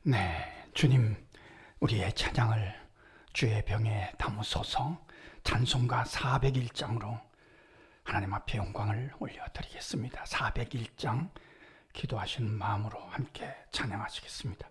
네, 주님, 우리의 찬양을 주의 병에 담으소서. 찬송가 401장으로 하나님 앞에 영광을 올려드리겠습니다. 401장 기도하시는 마음으로 함께 찬양하시겠습니다.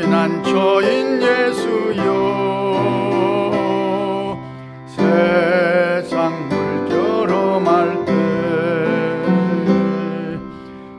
피난처인 예수여, 세상 물결험할 때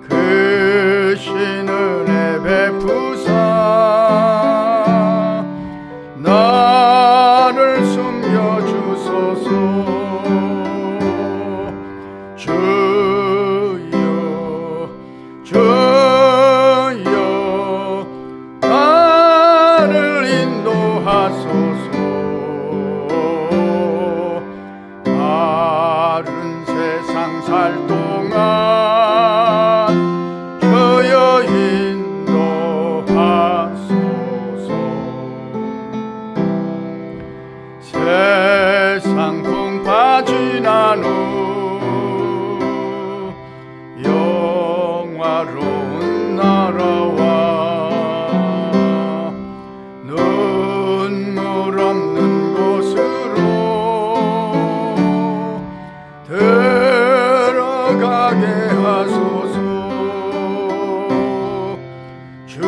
그 신은혜 베푸사 나를 숨겨주소서. 주여 나를 인도하소서. 다른 세상 살 동안 주여 인도하소서. 세상 풍파 지난 후 영화로운 나라와 눈물 없는 곳으로 들어가게 하소서. 주여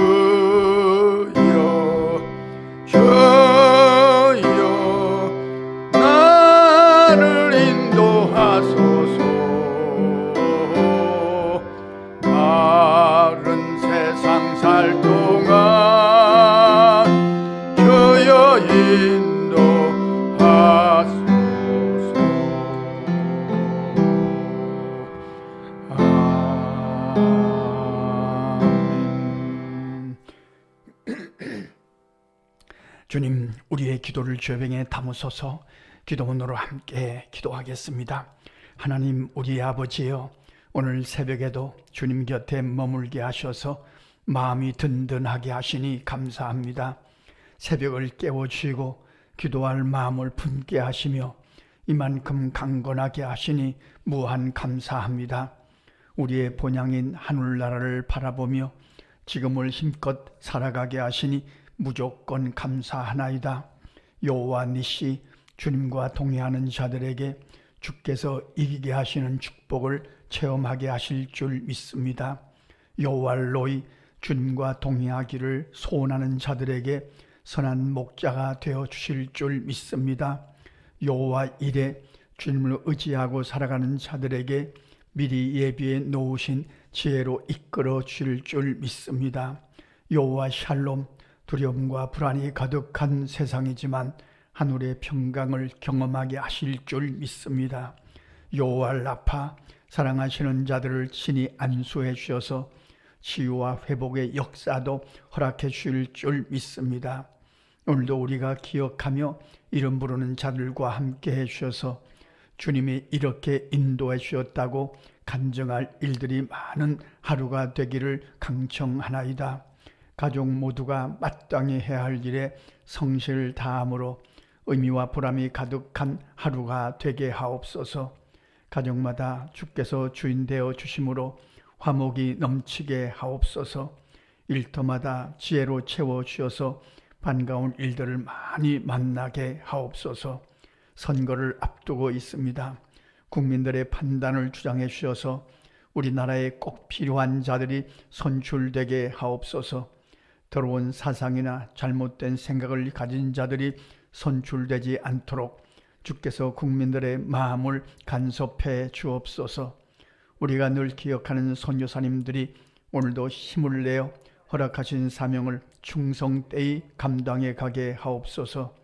나를 인도하소서. 다른 세상 살 동안 주여 인도하소서. 아멘. 주님, 우리의 기도를 죄병에 담으소서. 기도문으로 함께 기도하겠습니다. 하나님, 우리의 아버지여, 오늘 새벽에도 주님 곁에 머물게 하셔서 마음이 든든하게 하시니 감사합니다. 새벽을 깨워주시고 기도할 마음을 품게 하시며 이만큼 강건하게 하시니 무한 감사합니다. 우리의 본향인 하늘나라를 바라보며 지금을 힘껏 살아가게 하시니 무조건 감사하나이다. 여호와 니시, 주님과 동행하는 자들에게 주께서 이기게 하시는 축복을 체험하게 하실 줄 믿습니다. 여호와 로이, 주님과 동행하기를 소원하는 자들에게 선한 목자가 되어 주실 줄 믿습니다. 여호와 이레, 주님을 의지하고 살아가는 자들에게 미리 예비해 놓으신 지혜로 이끌어 주실 줄 믿습니다. 여호와 샬롬, 두려움과 불안이 가득한 세상이지만 하늘의 평강을 경험하게 하실 줄 믿습니다. 여호와 라파, 사랑하시는 자들을 친히 안수해 주셔서 치유와 회복의 역사도 허락해 주실 줄 믿습니다. 오늘도 우리가 기억하며 이름 부르는 자들과 함께 해 주셔서 주님이 이렇게 인도해 주셨다고 간증할 일들이 많은 하루가 되기를 강청하나이다. 가족 모두가 마땅히 해야 할 일에 성실을 다함으로 의미와 보람이 가득한 하루가 되게 하옵소서. 가정마다 주께서 주인 되어 주심으로 화목이 넘치게 하옵소서. 일터마다 지혜로 채워주셔서 반가운 일들을 많이 만나게 하옵소서. 선거를 앞두고 있습니다. 국민들의 판단을 주장해 주셔서 우리나라에 꼭 필요한 자들이 선출되게 하옵소서. 더러운 사상이나 잘못된 생각을 가진 자들이 선출되지 않도록 주께서 국민들의 마음을 간섭해 주옵소서. 우리가 늘 기억하는 선교사님들이 오늘도 힘을 내어 허락하신 사명을 충성되이 감당해 가게 하옵소서.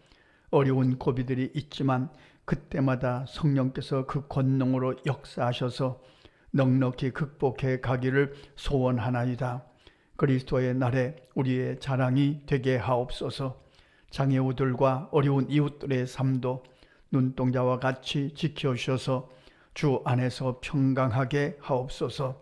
어려운 고비들이 있지만 그때마다 성령께서 그 권능으로 역사하셔서 넉넉히 극복해 가기를 소원하나이다. 그리스도의 날에 우리의 자랑이 되게 하옵소서. 장애우들과 어려운 이웃들의 삶도 눈동자와 같이 지켜주셔서 주 안에서 평강하게 하옵소서.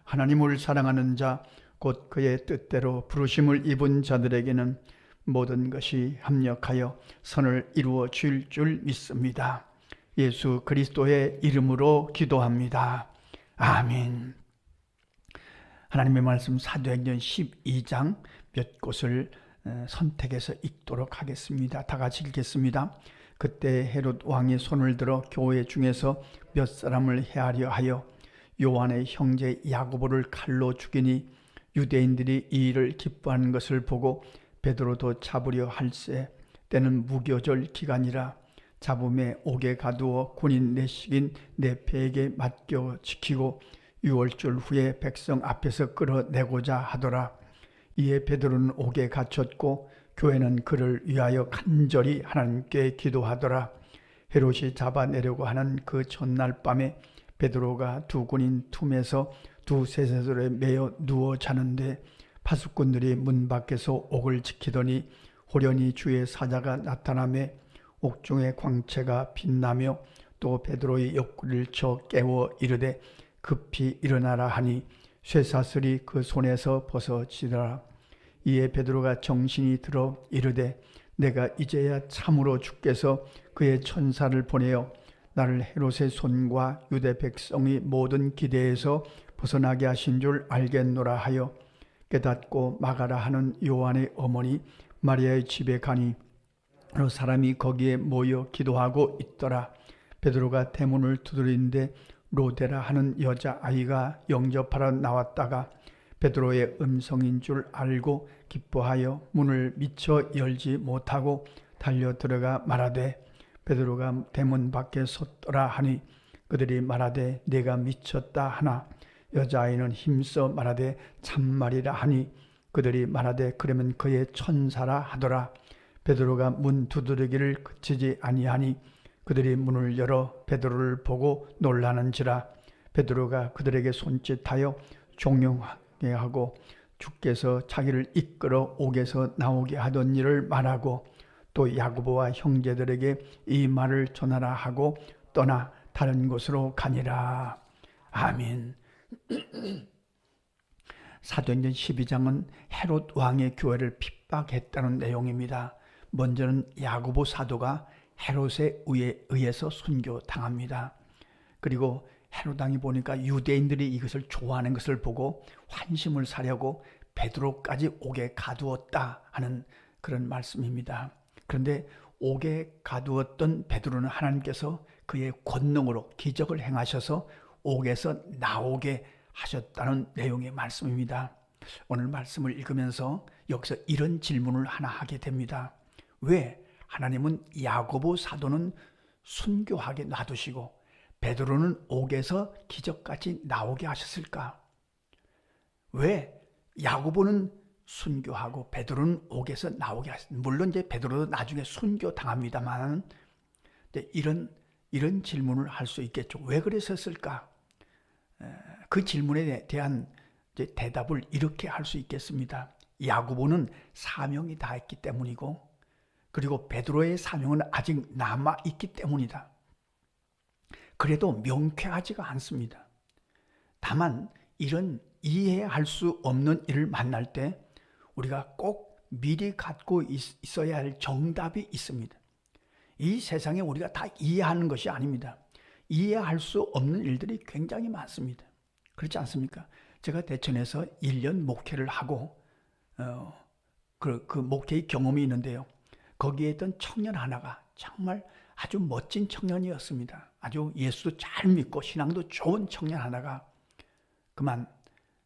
하나님을 사랑하는 자, 곧 그의 뜻대로 부르심을 입은 자들에게는 모든 것이 합력하여 선을 이루어 줄 믿습니다. 예수 그리스도의 이름으로 기도합니다. 아멘. 하나님의 말씀 사도행전 12장 몇 곳을 선택해서 읽도록 하겠습니다. 다 같이 읽겠습니다. 그때 헤롯 왕이 손을 들어 교회 중에서 몇 사람을 해하려 하여 요한의 형제 야고보를 칼로 죽이니 유대인들이 이 일을 기뻐하는 것을 보고 베드로도 잡으려 할세. 때는 무교절 기간이라 잡음에 옥에 가두어 군인 내식인 네페에게 맡겨 지키고 6월절 후에 백성 앞에서 끌어내고자 하더라. 이에 베드로는 옥에 갇혔고 교회는 그를 위하여 간절히 하나님께 기도하더라. 헤롯이 잡아내려고 하는 그 전날 밤에 베드로가 두 군인 틈에서 두 쇠사슬에 매여 누워 자는데 파수꾼들이 문 밖에서 옥을 지키더니 호련히 주의 사자가 나타나며 옥중의 광채가 빛나며 또 베드로의 옆구리를 쳐 깨워 이르되 급히 일어나라 하니 쇠사슬이 그 손에서 벗어지더라. 이에 베드로가 정신이 들어 이르되 내가 이제야 참으로 주께서 그의 천사를 보내어 나를 헤롯의 손과 유대 백성의 모든 기대에서 벗어나게 하신 줄 알겠노라 하여 깨닫고 마가라 하는 요한의 어머니 마리아의 집에 가니 여러 사람이 거기에 모여 기도하고 있더라. 베드로가 대문을 두드리는데 로데라 하는 여자아이가 영접하러 나왔다가 베드로의 음성인 줄 알고 기뻐하여 문을 미처 열지 못하고 달려 들어가 말하되 베드로가 대문 밖에 섰더라 하니 그들이 말하되 내가 미쳤다 하나 여자아이는 힘써 말하되 참말이라 하니 그들이 말하되 그러면 그의 천사라 하더라. 베드로가 문 두드리기를 그치지 아니하니 그들이 문을 열어 베드로를 보고 놀라는지라. 베드로가 그들에게 손짓하여 종용하게 하고 주께서 자기를 이끌어 옥에서 나오게 하던 일을 말하고 또 야고보와 형제들에게 이 말을 전하라 하고 떠나 다른 곳으로 가니라. 아멘. 사도행전 12장은 헤롯 왕의 교회를 핍박했다는 내용입니다. 먼저는 야고보 사도가 헤롯에 의해서 순교당합니다. 그리고 헤롯 왕이 보니까 유대인들이 이것을 좋아하는 것을 보고 환심을 사려고 베드로까지 옥에 가두었다 하는 그런 말씀입니다. 그런데 옥에 가두었던 베드로는 하나님께서 그의 권능으로 기적을 행하셔서 옥에서 나오게 하셨다는 내용의 말씀입니다. 오늘 말씀을 읽으면서 여기서 이런 질문을 하나 하게 됩니다. 왜 하나님은 야고보 사도는 순교하게 놔두시고 베드로는 옥에서 기적같이 나오게 하셨을까? 왜 야고보는 순교하고 베드로는 옥에서 나오게 하셨을까? 물론 이제 베드로도 나중에 순교 당합니다만 이런 질문을 할 수 있겠죠. 왜 그랬었을까? 그 질문에 대한 이제 대답을 이렇게 할 수 있겠습니다. 야고보는 사명이 다했기 때문이고 그리고 베드로의 사명은 아직 남아있기 때문이다. 그래도 명쾌하지가 않습니다. 다만 이런 이해할 수 없는 일을 만날 때 우리가 꼭 미리 갖고 있어야 할 정답이 있습니다. 이 세상에 우리가 다 이해하는 것이 아닙니다. 이해할 수 없는 일들이 굉장히 많습니다. 그렇지 않습니까? 제가 대천에서 1년 목회를 하고 그 목회의 경험이 있는데요. 거기에 있던 청년 하나가 정말 아주 멋진 청년이었습니다. 아주 예수도 잘 믿고 신앙도 좋은 청년 하나가 그만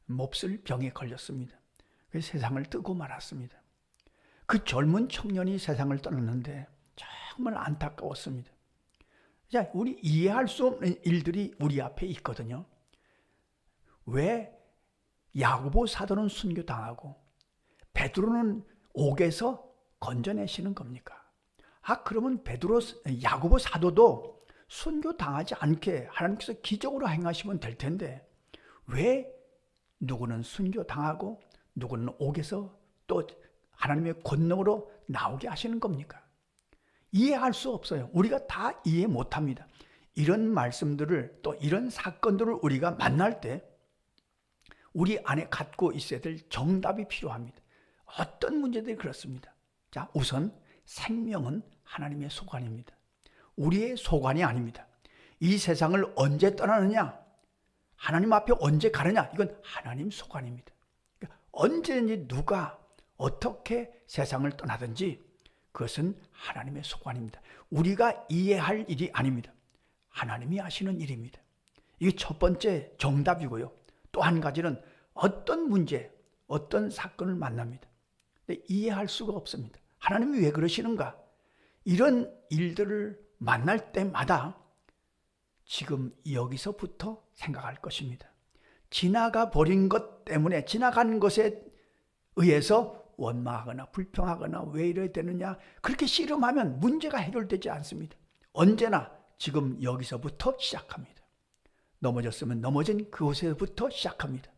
몹쓸 병에 걸렸습니다. 그래서 세상을 뜨고 말았습니다. 그 젊은 청년이 세상을 떠났는데 정말 안타까웠습니다. 자, 우리 이해할 수 없는 일들이 우리 앞에 있거든요. 왜 야고보 사도는 순교당하고 베드로는 옥에서 건져내시는 겁니까? 그러면 야고보 사도도 순교당하지 않게 하나님께서 기적으로 행하시면 될 텐데 왜 누구는 순교당하고 누구는 옥에서 또 하나님의 권능으로 나오게 하시는 겁니까? 이해할 수 없어요. 우리가 다 이해 못합니다. 이런 말씀들을 또 이런 사건들을 우리가 만날 때 우리 안에 갖고 있어야 될 정답이 필요합니다. 어떤 문제들이 그렇습니다. 자, 우선 생명은 하나님의 소관입니다. 우리의 소관이 아닙니다. 이 세상을 언제 떠나느냐? 하나님 앞에 언제 가느냐? 이건 하나님 소관입니다. 그러니까 언제든지 누가 어떻게 세상을 떠나든지 그것은 하나님의 소관입니다. 우리가 이해할 일이 아닙니다. 하나님이 하시는 일입니다. 이게 첫 번째 정답이고요. 또 한 가지는 어떤 문제, 어떤 사건을 만납니다. 근데 이해할 수가 없습니다. 하나님이 왜 그러시는가? 이런 일들을 만날 때마다 지금 여기서부터 생각할 것입니다. 지나가 버린 것 때문에 지나간 것에 의해서 원망하거나 불평하거나 왜 이래야 되느냐 그렇게 씨름하면 문제가 해결되지 않습니다. 언제나 지금 여기서부터 시작합니다. 넘어졌으면 넘어진 그곳에서부터 시작합니다.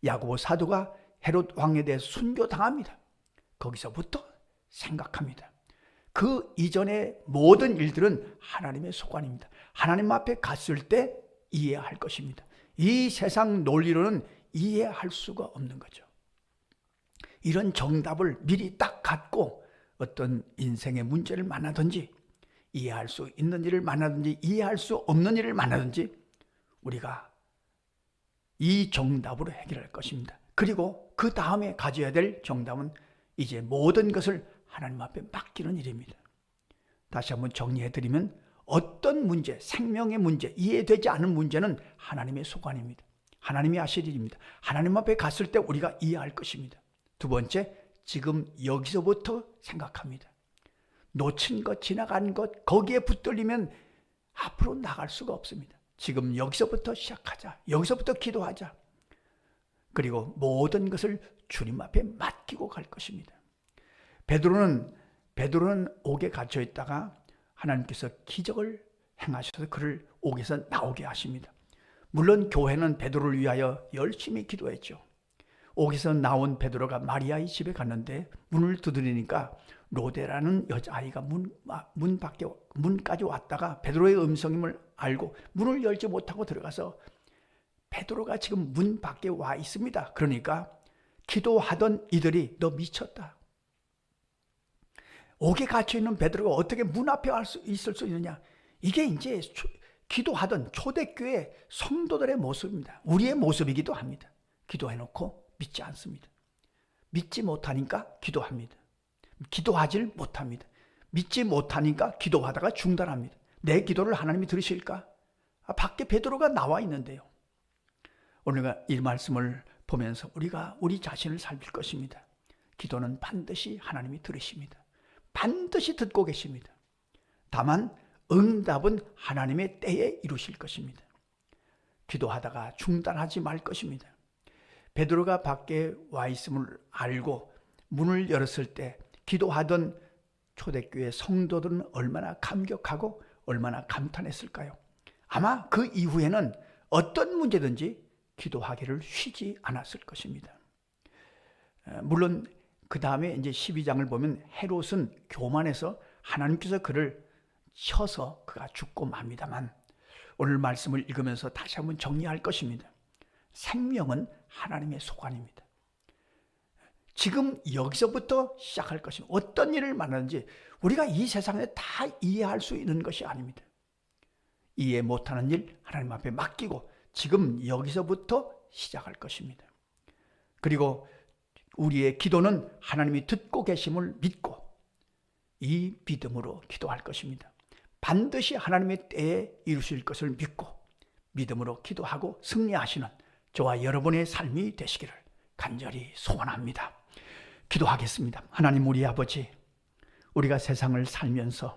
야고보 사도가 헤롯 왕에 대해 순교당합니다. 거기서부터 생각합니다. 그 이전의 모든 일들은 하나님의 소관입니다. 하나님 앞에 갔을 때 이해할 것입니다. 이 세상 논리로는 이해할 수가 없는 거죠. 이런 정답을 미리 딱 갖고 어떤 인생의 문제를 만나든지 이해할 수 있는 일을 만나든지 이해할 수 없는 일을 만나든지 우리가 이 정답으로 해결할 것입니다. 그리고 그 다음에 가져야 될 정답은 이제 모든 것을 하나님 앞에 맡기는 일입니다. 다시 한번 정리해드리면 어떤 문제, 생명의 문제, 이해되지 않은 문제는 하나님의 소관입니다. 하나님이 하실 일입니다. 하나님 앞에 갔을 때 우리가 이해할 것입니다. 두 번째, 지금 여기서부터 생각합니다. 놓친 것, 지나간 것, 거기에 붙들리면 앞으로 나갈 수가 없습니다. 지금 여기서부터 시작하자. 여기서부터 기도하자. 그리고 모든 것을 주님 앞에 맡기고 갈 것입니다. 베드로는 옥에 갇혀 있다가 하나님께서 기적을 행하셔서 그를 옥에서 나오게 하십니다. 물론 교회는 베드로를 위하여 열심히 기도했죠. 옥에서 나온 베드로가 마리아의 집에 갔는데 문을 두드리니까 로데라는 여자아이가 문까지 왔다가 베드로의 음성임을 알고 문을 열지 못하고 들어가서 베드로가 지금 문 밖에 와 있습니다. 그러니까 기도하던 이들이 너 미쳤다. 옥에 갇혀있는 베드로가 어떻게 문 앞에 있을 수 있느냐. 이게 이제 기도하던 초대교회 성도들의 모습입니다. 우리의 모습이기도 합니다. 기도해놓고 믿지 않습니다. 믿지 못하니까 기도합니다. 기도하질 못합니다. 믿지 못하니까 기도하다가 중단합니다. 내 기도를 하나님이 들으실까? 밖에 베드로가 나와 있는데요. 오늘 이 말씀을 보면서 우리가 우리 자신을 살필 것입니다. 기도는 반드시 하나님이 들으십니다. 반드시 듣고 계십니다. 다만 응답은 하나님의 때에 이루실 것입니다. 기도하다가 중단하지 말 것입니다. 베드로가 밖에 와 있음을 알고 문을 열었을 때 기도하던 초대교회 성도들은 얼마나 감격하고 얼마나 감탄했을까요? 아마 그 이후에는 어떤 문제든지 기도하기를 쉬지 않았을 것입니다. 물론 그 다음에 이제 12장을 보면 헤롯은 교만해서 하나님께서 그를 쳐서 그가 죽고 맙니다만 오늘 말씀을 읽으면서 다시 한번 정리할 것입니다. 생명은 하나님의 소관입니다. 지금 여기서부터 시작할 것입니다. 어떤 일을 만나든지 우리가 이 세상에 다 이해할 수 있는 것이 아닙니다. 이해 못하는 일 하나님 앞에 맡기고 지금 여기서부터 시작할 것입니다. 그리고 우리의 기도는 하나님이 듣고 계심을 믿고 이 믿음으로 기도할 것입니다. 반드시 하나님의 때에 이루실 것을 믿고 믿음으로 기도하고 승리하시는 저와 여러분의 삶이 되시기를 간절히 소원합니다. 기도하겠습니다. 하나님 우리 아버지, 우리가 세상을 살면서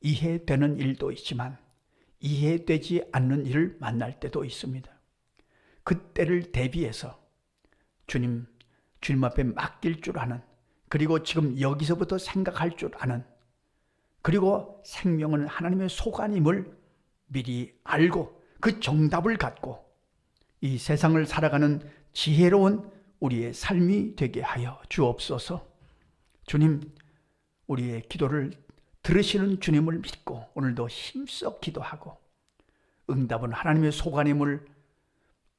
이해되는 일도 있지만 이해되지 않는 일을 만날 때도 있습니다. 그때를 대비해서 주님 앞에 맡길 줄 아는, 그리고 지금 여기서부터 생각할 줄 아는, 그리고 생명은 하나님의 소관임을 미리 알고 그 정답을 갖고 이 세상을 살아가는 지혜로운 우리의 삶이 되게 하여 주옵소서. 주님, 우리의 기도를 들으시는 주님을 믿고 오늘도 힘써 기도하고 응답은 하나님의 소관임을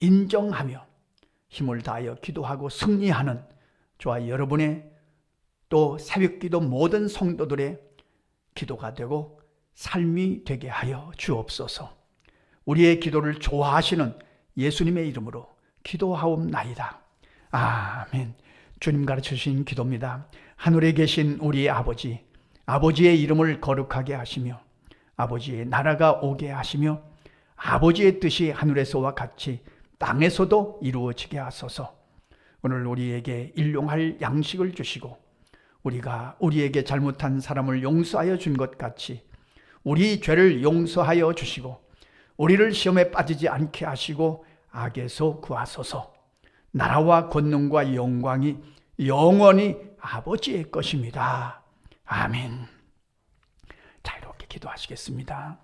인정하며 힘을 다하여 기도하고 승리하는 저와 여러분의 또 새벽기도 모든 성도들의 기도가 되고 삶이 되게 하여 주옵소서. 우리의 기도를 좋아하시는 예수님의 이름으로 기도하옵나이다. 아멘. 주님 가르쳐주신 기도입니다. 하늘에 계신 우리 아버지, 아버지의 이름을 거룩하게 하시며 아버지의 나라가 오게 하시며 아버지의 뜻이 하늘에서와 같이 땅에서도 이루어지게 하소서. 오늘 우리에게 일용할 양식을 주시고 우리가 우리에게 잘못한 사람을 용서하여 준 것 같이 우리 죄를 용서하여 주시고 우리를 시험에 빠지지 않게 하시고 악에서 구하소서. 나라와 권능과 영광이 영원히 아버지의 것입니다. 아멘. 자, 이렇게 기도하시겠습니다.